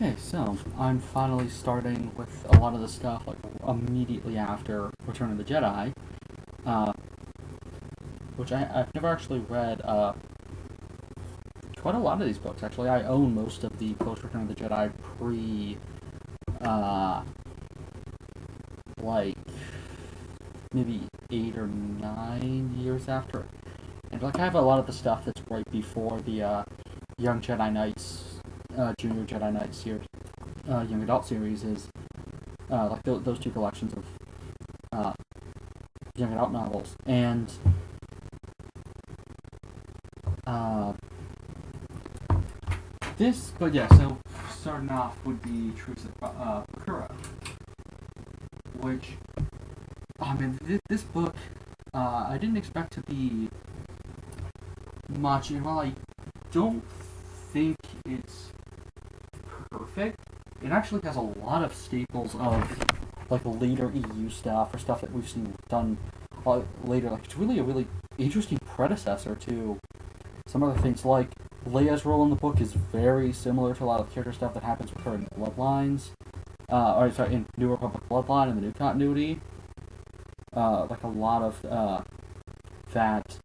Okay, so I'm finally starting with a lot of the stuff like immediately after Return of the Jedi, uh, which I've never actually read quite a lot of these books. Actually, I own most of the post Return of the Jedi pre, uh, like maybe 8 or 9 years after, and like I have a lot of the stuff that's right before the Young Jedi Knights, Junior Jedi Knights series, Young Adult series is like those two collections of uh, young adult novels, and uh, but yeah, so starting off would be Truce of Bakura, which, I mean, this book, I didn't expect to be much, and while I don't think it's perfect, it actually has a lot of staples of, like, later EU stuff, or stuff that we've seen done later. Like, it's really a really interesting predecessor to some other things. Like, Leia's role in the book is very similar to a lot of character stuff that happens with her in Bloodlines. In New Republic Bloodline and the new continuity. Like a lot of that.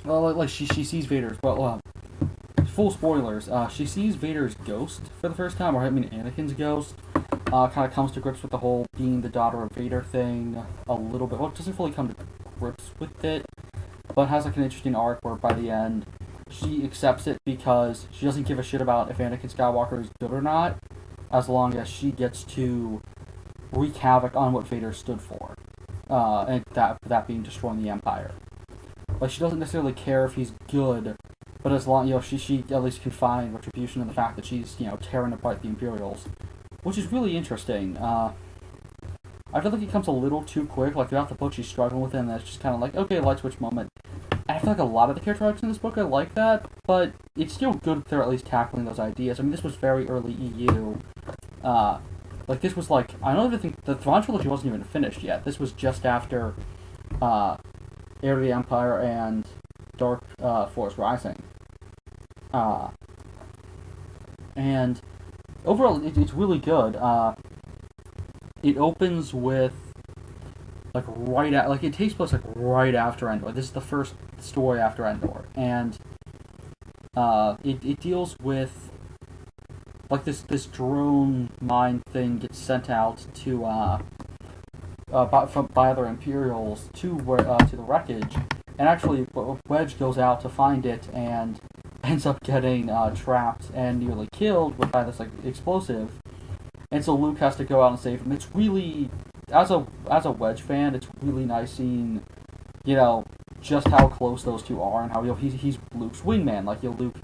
Well, like she sees Vader's. Well, full spoilers. She sees Vader's ghost for the first time, or I mean Anakin's ghost. Kind of comes to grips with the whole being the daughter of Vader thing a little bit. Well, it doesn't fully come to grips with it, but has like an interesting arc where by the end she accepts it because she doesn't give a shit about if Anakin Skywalker is good or not, as long as she gets to wreak havoc on what Vader stood for, and that being destroying the Empire. Like, she doesn't necessarily care if he's good, but as long, she at least can find retribution in the fact that she's, tearing apart the Imperials, which is really interesting. I feel like it comes a little too quick. Like, throughout the book, she's struggling with it, and that's just kind of like, okay, light switch moment. And I feel like a lot of the character arcs in this book are like that, but it's still good that they're at least tackling those ideas. I mean, this was very early EU. Like, this was like, I don't even think, the Thrawn trilogy wasn't even finished yet. This was just after Heir to the Empire and Dark Force Rising. And overall, it's really good. It opens with it takes place right after Endor. This is the first story after Endor, and it deals with this drone mine thing gets sent out to by other Imperials to the wreckage, and actually Wedge goes out to find it and ends up getting trapped and nearly killed by this explosive. And so Luke has to go out and save him. It's really, as a Wedge fan, it's really nice seeing, just how close those two are, and how he's Luke's wingman. Like, Luke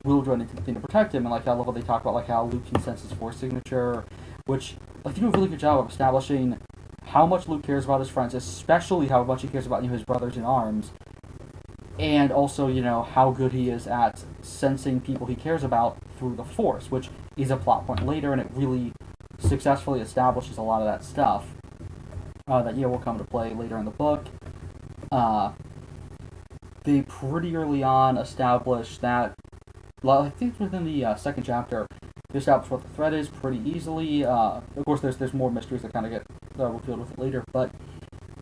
will do anything to protect him, and I love what they talk about, how Luke can sense his Force signature, which they do a really good job of establishing how much Luke cares about his friends, especially how much he cares about his brothers in arms, and also how good he is at sensing people he cares about through the Force, which is a plot point later, and it really successfully establishes a lot of that stuff that will come to play later in the book. They pretty early on established that, I think within the second chapter, they establish what the threat is pretty easily. Of course, there's more mysteries that kind of get revealed with it later, but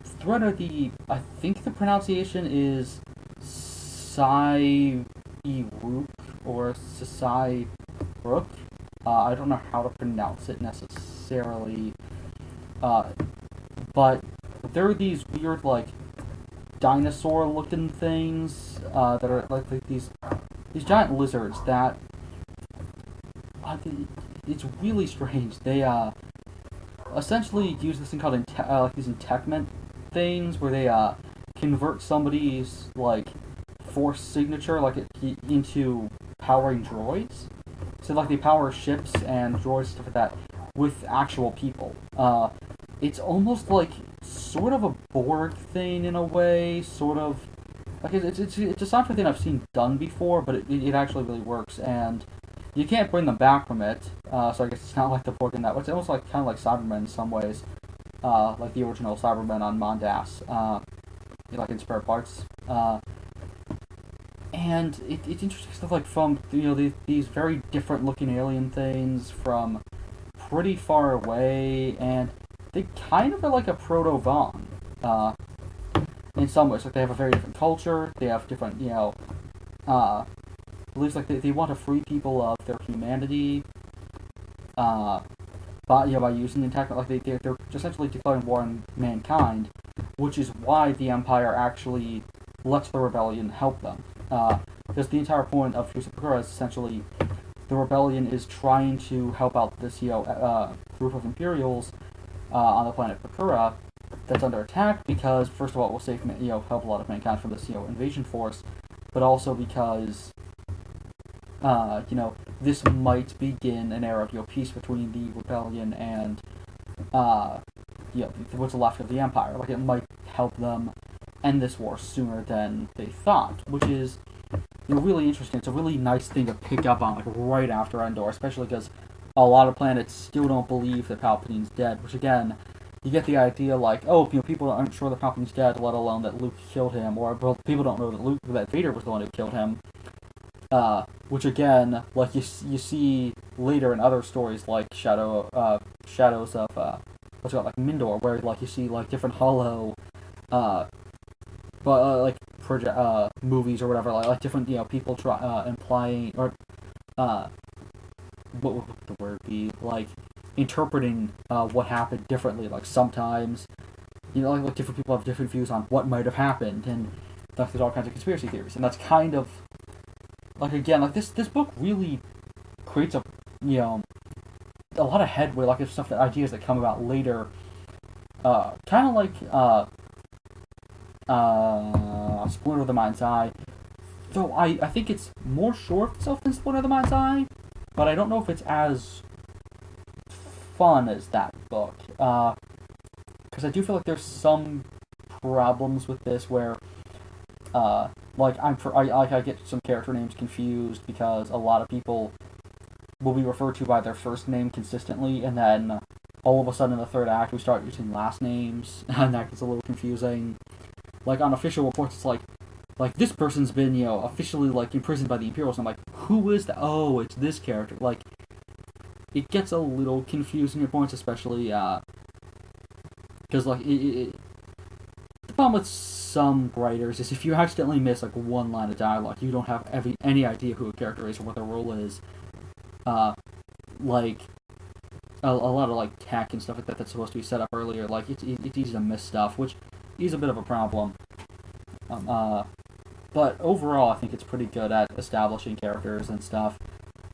threat I think the pronunciation is Sai Rook or Sai Rook. I don't know how to pronounce it necessarily, but there are these weird, dinosaur-looking things that are like these giant lizards that it's really strange. They essentially use this thing called these entekment things, where they convert somebody's Force signature into powering droids. So they power ships and droids, stuff like that, with actual people. It's almost sort of a Borg thing in a way, sort of it's a sci-fi thing I've seen done before, but it actually really works, and you can't bring them back from it. So I guess it's not like the Borg in that way. It's almost kind of like Cybermen in some ways, like the original Cybermen on Mondas, in spare parts. and it's interesting stuff like from these very different looking alien things from pretty far away, and they kind of are like a proto Vaughn. In some ways, like they have a very different culture. They have different beliefs. Like they want to free people of their humanity. By using the attack, like they're essentially declaring war on mankind, which is why the Empire actually lets the rebellion help them. Because the entire point of Truce Bakura is essentially the rebellion is trying to help out this group of Imperials on the planet Bakura that's under attack, because first of all it will save help a lot of mankind from this invasion force, but also because this might begin an era of peace between the rebellion and what's left of the Empire. Like it might help them end this war sooner than they thought, which is really interesting. It's a really nice thing to pick up on, like right after Endor, especially because a lot of planets still don't believe that Palpatine's dead. Which again, you get the idea like, people aren't sure that Palpatine's dead, let alone that Luke killed him, or people don't know that Vader was the one who killed him. Which again, like you see later in other stories like Shadows of what's it called, like Mindor, where like you see like different hollow like project movies or whatever, like different people implying or what would the word be, like interpreting what happened differently. Like sometimes like different people have different views on what might have happened, and there's all kinds of conspiracy theories, and that's kind of like again like this book really creates a lot of headway, like it's ideas that come about later, kind of like Splinter of the Mind's Eye. Though I think it's more sure of itself than Splinter of the Mind's Eye, but I don't know if it's as fun as that book. Because I do feel like there's some problems with this where, like I get some character names confused because a lot of people will be referred to by their first name consistently, and then all of a sudden in the third act we start using last names, and that gets a little confusing. Like on official reports, it's like this person's been officially like imprisoned by the Imperials. And I'm like, who is that? Oh, it's this character. Like, it gets a little confusing at points, especially because like the problem with some writers is if you accidentally miss like one line of dialogue, you don't have any idea who a character is or what their role is. Like a lot of like tech and stuff like that that's supposed to be set up earlier. Like it's easy to miss stuff, which is a bit of a problem. But overall, I think it's pretty good at establishing characters and stuff.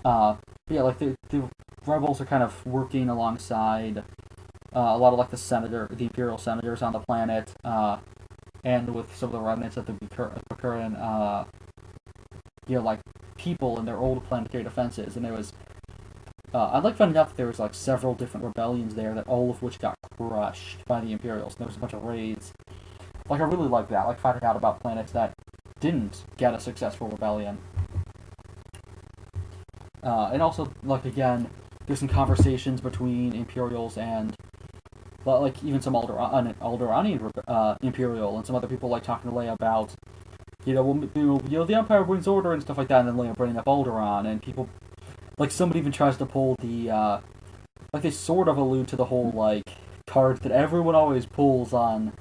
But yeah, like the rebels are kind of working alongside a lot of like the Imperial senators on the planet, and with some of the remnants of the Bakuran, like people in their old planetary defenses. And there was, I'd like finding out that there was like several different rebellions there, that all of which got crushed by the Imperials. And there was a bunch of raids. Like I really like that, like finding out about planets that didn't get a successful rebellion. And also, like again, there's some conversations between Imperials and like even some Alderaanian Imperial and some other people like talking to Leia about the Empire brings order and stuff like that, and then Leia bringing up Alderaan, and people like somebody even tries to pull the like they sort of allude to the whole like card that everyone always pulls on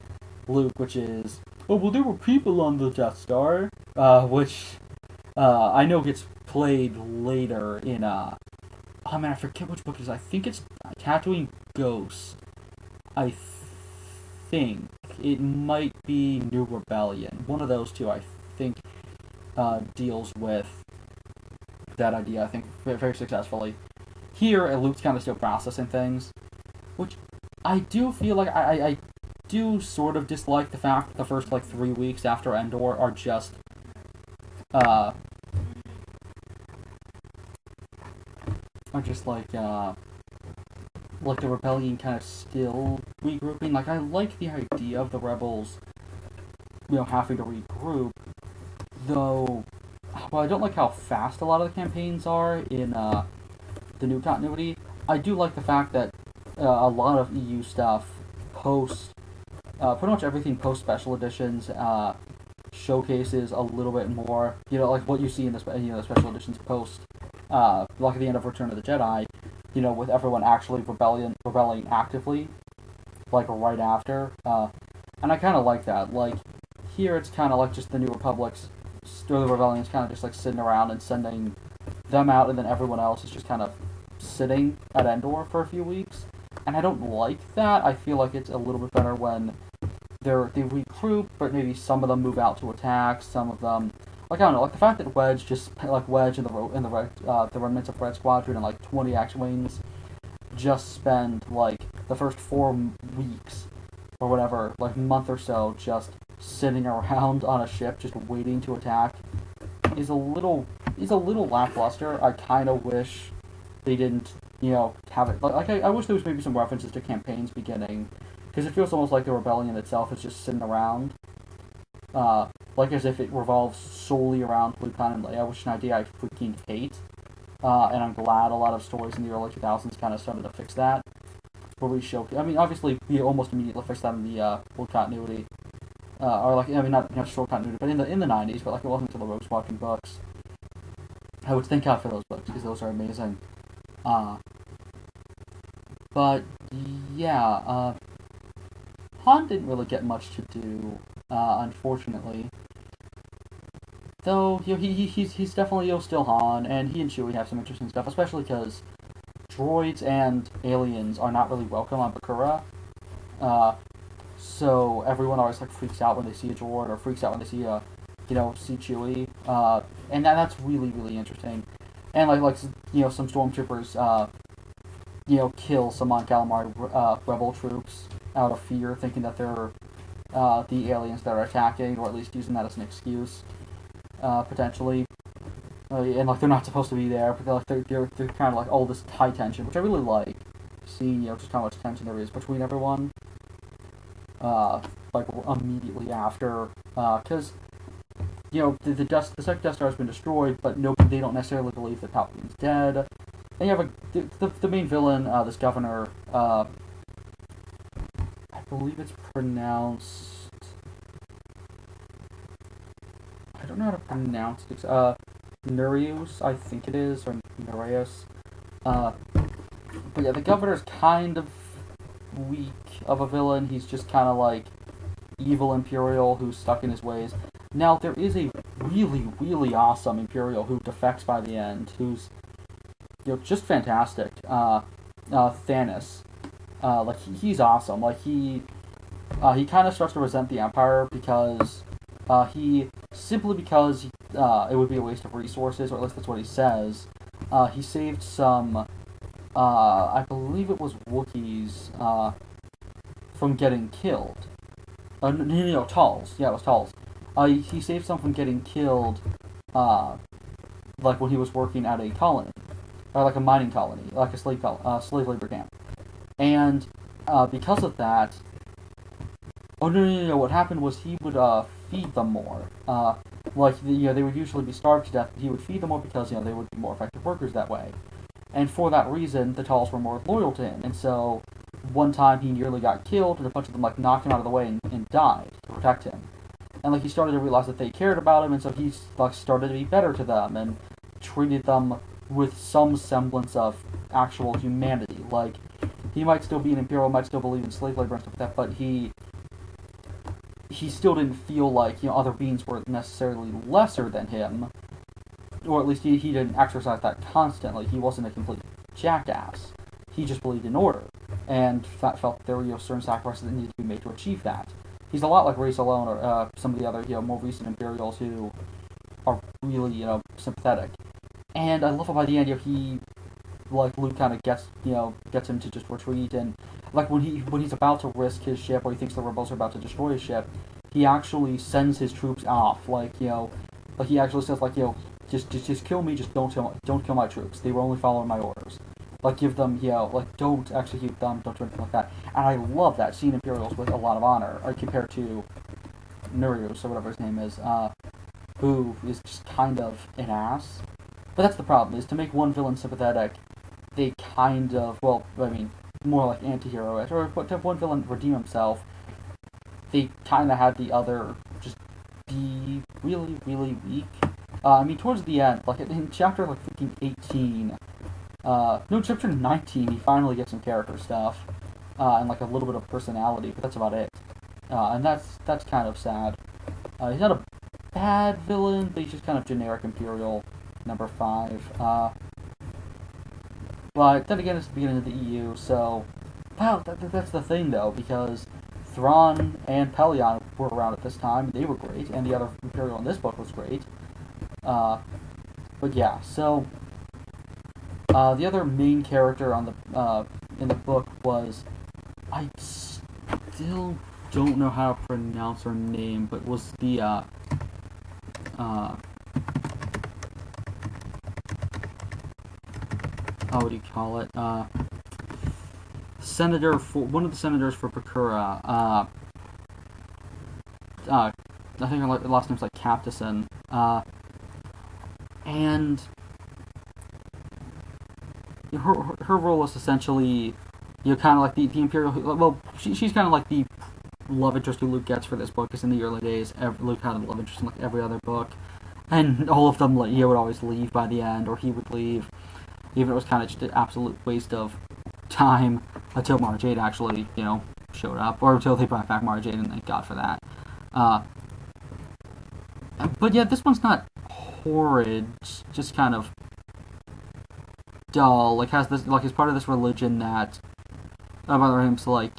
Luke, which is, oh well, there were people on the Death Star, which I know gets played later in oh man, I forget which book it is. I think it's Tatooine Ghost. I think it might be New Rebellion. One of those two, I think, deals with that idea. I think very successfully. Here, Luke's kind of still processing things, which I do feel like I do sort of dislike the fact that the first like 3 weeks after Endor are just like the rebellion kind of still regrouping. Like I like the idea of the rebels having to regroup, though I don't like how fast a lot of the campaigns are in the new continuity. I do like the fact that a lot of EU stuff post pretty much everything post special editions showcases a little bit more, like what you see in the the special editions post, like at the end of Return of the Jedi, with everyone actually rebelling actively, like right after, and I kind of like that. Like here, it's kind of like just the New Republic's, or the rebellion's kind of just like sitting around and sending them out, and then everyone else is just kind of sitting at Endor for a few weeks. And I don't like that. I feel like it's a little bit better when they regroup, but maybe some of them move out to attack. Some of them, like I don't know, like the fact that Wedge and the remnants of Red Squadron and like 20 Action Wings just spend like the first 4 weeks or whatever, like month or so, just sitting around on a ship, just waiting to attack, is a little lackluster. I kind of wish they didn't, have it. Like I wish there was maybe some references to campaigns beginning, because it feels almost like the rebellion itself is just sitting around, like as if it revolves solely around Luke and Leia, which is an idea I freaking hate. And I'm glad a lot of stories in the early 2000s kind of started to fix that. Where we show, I mean, obviously we almost immediately fixed that in the full continuity, or like, I mean, not short continuity, but in the 90s, but like it wasn't until the Rogue Squadron books. I would thank God for those books because those are amazing. But yeah, Han didn't really get much to do, unfortunately. Though he's definitely still Han, and he and Chewie have some interesting stuff, especially because droids and aliens are not really welcome on Bakura. So everyone always like freaks out when they see a droid, or freaks out when they see see Chewie. And that's really really interesting. And some stormtroopers kill some Mon Calamari rebel troops out of fear, thinking that they're the aliens that are attacking, or at least using that as an excuse, potentially. And like they're not supposed to be there, but they're kind of like all this high tension, which I really like. Seeing just how much tension there is between everyone. Like immediately after, because the second Death Star has been destroyed, but they don't necessarily believe that Palpatine's dead. And you have the main villain, this governor. I believe it's pronounced. I don't know how to pronounce it. Nurius, I think it is, or Nurius. But yeah, the governor's kind of weak of a villain. He's just kind of like evil Imperial who's stuck in his ways. Now, there is a really, really awesome Imperial who defects by the end, who's just fantastic. Thanos. He's awesome. Like he kind of starts to resent the Empire because because it would be a waste of resources, or at least that's what he says. He saved some, I believe it was Wookiees, from getting killed. No, Talls. Yeah, it was Talls. He saved some from getting killed, like when he was working at a colony, or like a mining colony, like a slave labor camp. And because of that, no. What happened was he would feed them more. They would usually be starved to death, but he would feed them more because they would be more effective workers that way. And for that reason, the Talls were more loyal to him. And so, one time he nearly got killed, and a bunch of them knocked him out of the way and died to protect him. And he started to realize that they cared about him, and so he started to be better to them and treated them with some semblance of actual humanity. Like, he might still be an Imperial, might still believe in slave labor and stuff like that, but he still didn't feel like other beings were necessarily lesser than him, or at least he didn't exercise that constantly. He wasn't a complete jackass. He just believed in order, and felt there were certain sacrifices that needed to be made to achieve that. He's a lot like Ray Salone or some of the other more recent Imperials who are really sympathetic. And I love it by the end. He Luke kind of gets him to just retreat, and when he's about to risk his ship, or he thinks the rebels are about to destroy his ship, he actually sends his troops off. He actually says just kill me, just don't kill my troops. They were only following my orders. Give them don't execute them, don't do anything like that. And I love that, seeing Imperials with a lot of honor, compared to Nurius or whatever his name is, who is just kind of an ass. But that's the problem, is to make one villain sympathetic, they kind of, more like anti-hero-ish, or to have one villain redeem himself, they kind of had the other just be really, really weak. I mean, towards the end, like in chapter like 15, 18, no, chapter 19, he finally gets some character stuff, and like a little bit of personality, but that's about it. And that's kind of sad. He's not a bad villain, but he's just kind of generic Imperial number 5. But then again, it's the beginning of the EU, so wow, that's the thing though, because Thrawn and Pelion were around at this time. They were great, and the other Imperial in this book was great. But yeah, so the other main character on the in the book was, I still don't know how to pronounce her name, but was the what do you call it? Senator for one of the senators for Bakura. I think her last name's like Captison. And her role is essentially, kind of like the Imperial. Well, she's kind of like the love interest who Luke gets for this book. Because in the early days, Luke had a love interest in like every other book, and all of them would always leave by the end, or he would leave, even if it was kind of just an absolute waste of time until Mara Jade actually, showed up, or until they brought back Mara Jade, and thank God for that. But yeah, this one's not horrid, just kind of dull. Like has this, like, is part of this religion that, other names like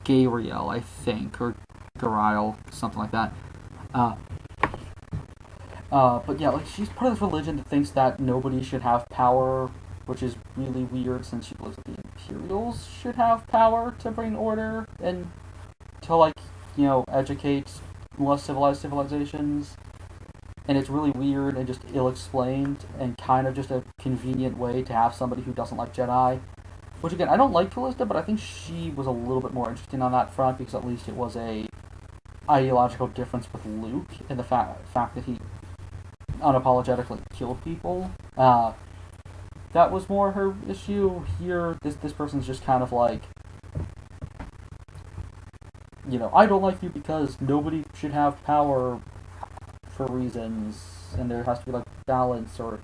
Gariel, I think, or Gariel, something like that. But yeah, like she's part of this religion that thinks that nobody should have power, which is really weird since she believes that the Imperials should have power to bring order and to, like, educate less civilized civilizations. And it's really weird and just ill-explained and kind of just a convenient way to have somebody who doesn't like Jedi. Which, again, I don't like Callista, but I think she was a little bit more interesting on that front because at least it was a ideological difference with Luke and the fact that he unapologetically killed people. That was more her issue. Here, this person's just kind of like, I don't like you because nobody should have power for reasons, and there has to be, like, balance or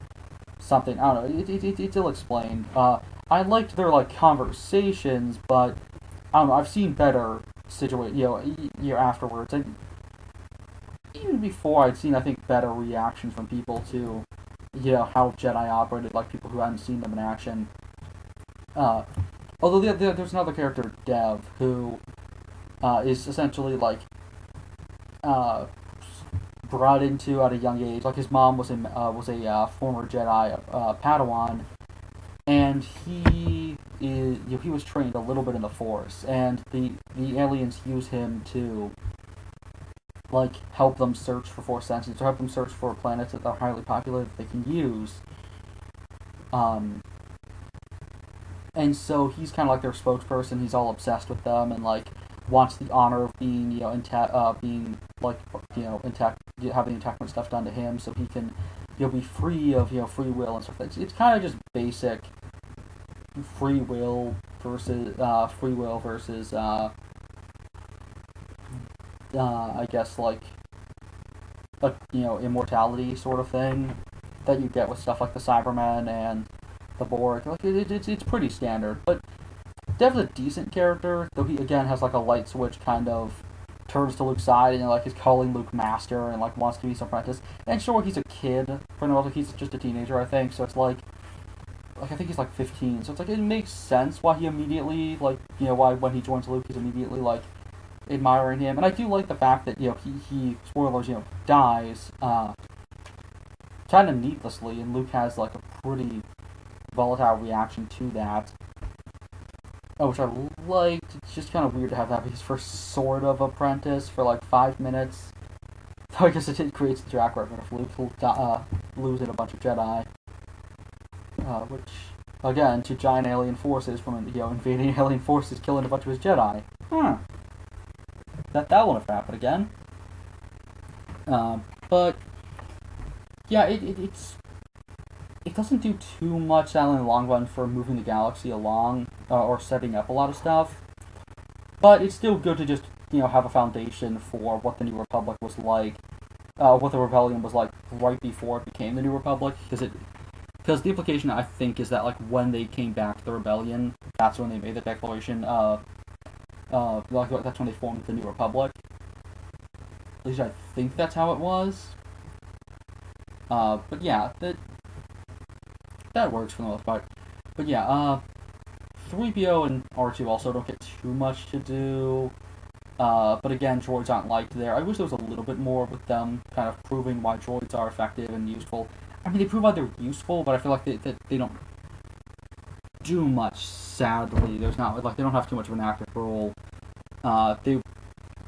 something. I don't know. It's ill-explained. I liked their, like, conversations, but I don't know. I've seen better afterwards. And even before, I'd seen, I think, better reactions from people to, how Jedi operated, like people who hadn't seen them in action. Although there's another character, Dev, who is essentially, like, brought into at a young age. Like, his mom was a former Jedi Padawan, and he was trained a little bit in the Force, and the aliens use him to, like, help them search for Force sentience, or help them search for planets that are highly populated that they can use. And so he's kind of like their spokesperson. He's all obsessed with them and, like, wants the honor of being, intact, having attachment stuff done to him, so he can, be free of, free will and stuff. It's kind of just basic free will versus, I guess, like, immortality sort of thing that you get with stuff like the Cybermen and the Borg. Like, it's pretty standard, but definitely a decent character, though he, again, has, like, a light switch kind of turns to Luke's side, and, like, is calling Luke master and, like, wants to be his apprentice. And sure, he's a kid, for no, he's just a teenager, I think, so it's like, I think he's, like, 15, so it's like, it makes sense why he immediately, like, why when he joins Luke, he's immediately, like, admiring him. And I do like the fact that, he spoilers, dies, kind of needlessly, and Luke has, like, a pretty volatile reaction to that. Which I liked. It's just kind of weird to have that be his first sort of apprentice for, like, 5 minutes. Though I guess it creates the track record of Luke losing a bunch of Jedi. Which, again, to giant alien forces from, invading alien forces, killing a bunch of his Jedi. That won't have happened again. But, yeah, it doesn't do too much in the long run for moving the galaxy along, or setting up a lot of stuff. But it's still good to just, have a foundation for what the New Republic was like, what the Rebellion was like right before it became the New Republic, because the implication, I think, is that, like, when they came back to the Rebellion, that's when they made the declaration, that's when they formed the New Republic. At least I think that's how it was. But yeah, that works for the most part. But yeah, 3PO and R2 also don't get too much to do. But again, droids aren't liked there. I wish there was a little bit more with them, kind of proving why droids are effective and useful. I mean, they prove why they're useful, but I feel like they don't do much, sadly. There's not, like, they don't have too much of an active role. I feel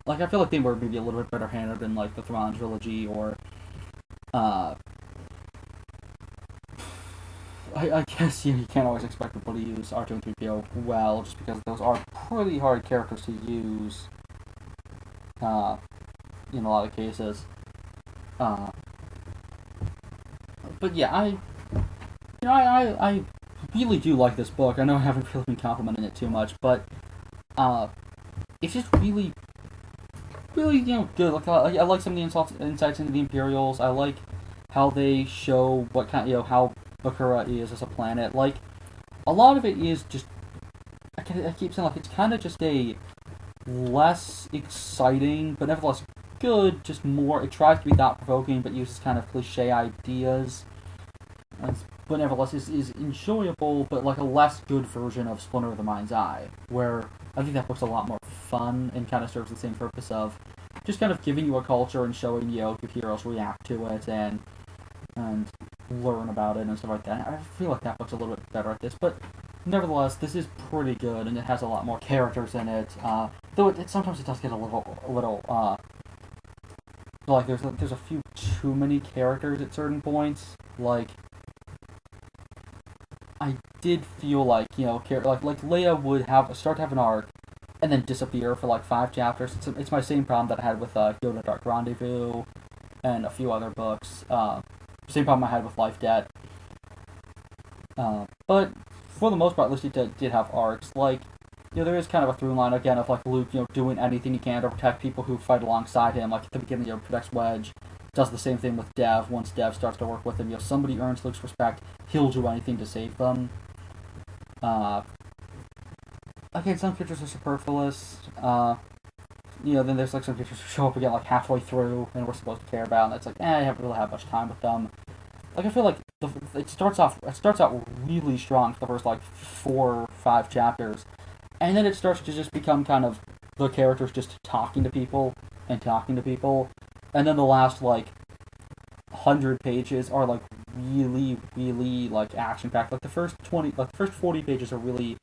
like they were maybe a little bit better handled in, like, the Thrawn trilogy, or, I guess you can't always expect people to use R2 and 3PO well, just because those are pretty hard characters to use, in a lot of cases. But yeah, I really do like this book. I know I haven't really been complimenting it too much, but, it's just really, really, good. Like, I like some of the insights into the Imperials. I like how they show what kind, how Bakura is as a planet. Like, a lot of it is just, I keep saying, like, it's kind of just a less exciting, but nevertheless good, just more, it tries to be thought-provoking, but uses kind of cliche ideas, but nevertheless is enjoyable, but like a less good version of Splinter of the Mind's Eye, where I think that book's a lot more fun and kind of serves the same purpose of just kind of giving you a culture and showing your heroes react to it and learn about it and stuff like that. I feel like that book's a little bit better at this, but nevertheless, this is pretty good, and it has a lot more characters in it. Though sometimes it does get a little like there's a few too many characters at certain points. Like, I did feel like, like Leia would start to have an arc, and then disappear for like 5 chapters. It's my same problem that I had with Yoda Dark Rendezvous, and a few other books. Same problem I had with Life Debt. But for the most part, at least it did have arcs. Like, there is kind of a through line again of like Luke, doing anything he can to protect people who fight alongside him. Like at the beginning, protects Wedge. Does the same thing with Dev. Once Dev starts to work with him, somebody earns Luke's respect, he'll do anything to save them. Again, some characters are superfluous. Then there's like some characters who show up again like halfway through, and we're supposed to care about, and it's like, I haven't really had much time with them. Like, I feel like it starts out really strong for the first like 4 or 5 chapters, and then it starts to just become kind of the characters just talking to people, and then the last like 100 pages are like really, really like action packed. Like the first 40 pages are really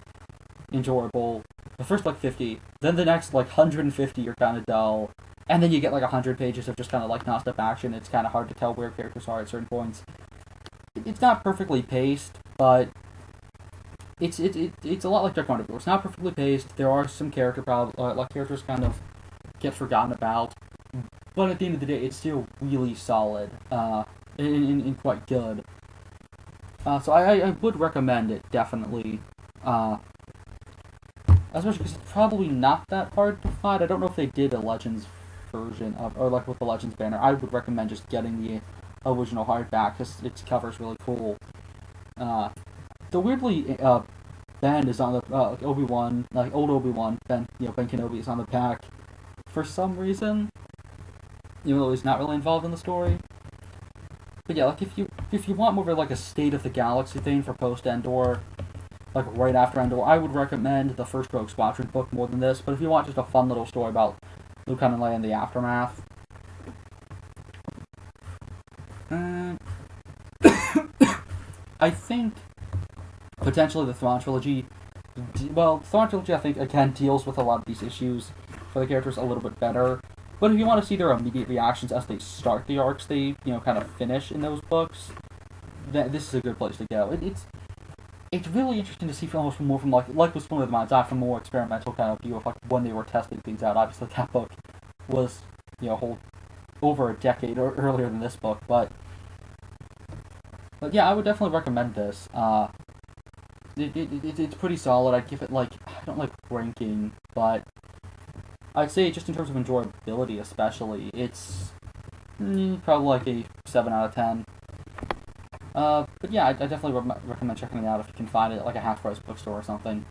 enjoyable. The first like 50, then the next like 150 are kind of dull, and then you get like 100 pages of just kind of like non-stop action. It's kind of hard to tell where characters are at certain points. It's not perfectly paced, but it's a lot like Dark Rendezvous. It's not perfectly paced. There are some character problems, like characters kind of get forgotten about, but at the end of the day, it's still really solid, and quite good. So I would recommend it, definitely. Especially because it's probably not that hard to find. I don't know if they did a Legends version or like with the Legends banner. I would recommend just getting the original hardback because its cover's really cool. So weirdly, Ben is on the Obi-Wan, like old Obi-Wan. Ben Kenobi is on the back for some reason, even though he's not really involved in the story. But yeah, like if you want more of like a State of the Galaxy thing for post Endor, like right after Endor, I would recommend the first Rogue Squadron book more than this. But if you want just a fun little story about Luke and Leia in the aftermath, I think potentially the Thrawn trilogy. Well, Thrawn trilogy, I think, again deals with a lot of these issues for the characters a little bit better. But if you want to see their immediate reactions as they start the arcs they kind of finish in those books, this is a good place to go. It's really interesting to see from like with Splinter of the Mind's Eye, from more experimental kind of view of like when they were testing things out. Obviously, that book was over a decade earlier than this book, but yeah, I would definitely recommend this. It's pretty solid. I'd give it like, I don't like ranking, but I'd say just in terms of enjoyability, especially, it's probably like a 7 out of 10. But yeah, I definitely recommend checking it out if you can find it at like a half-price bookstore or something.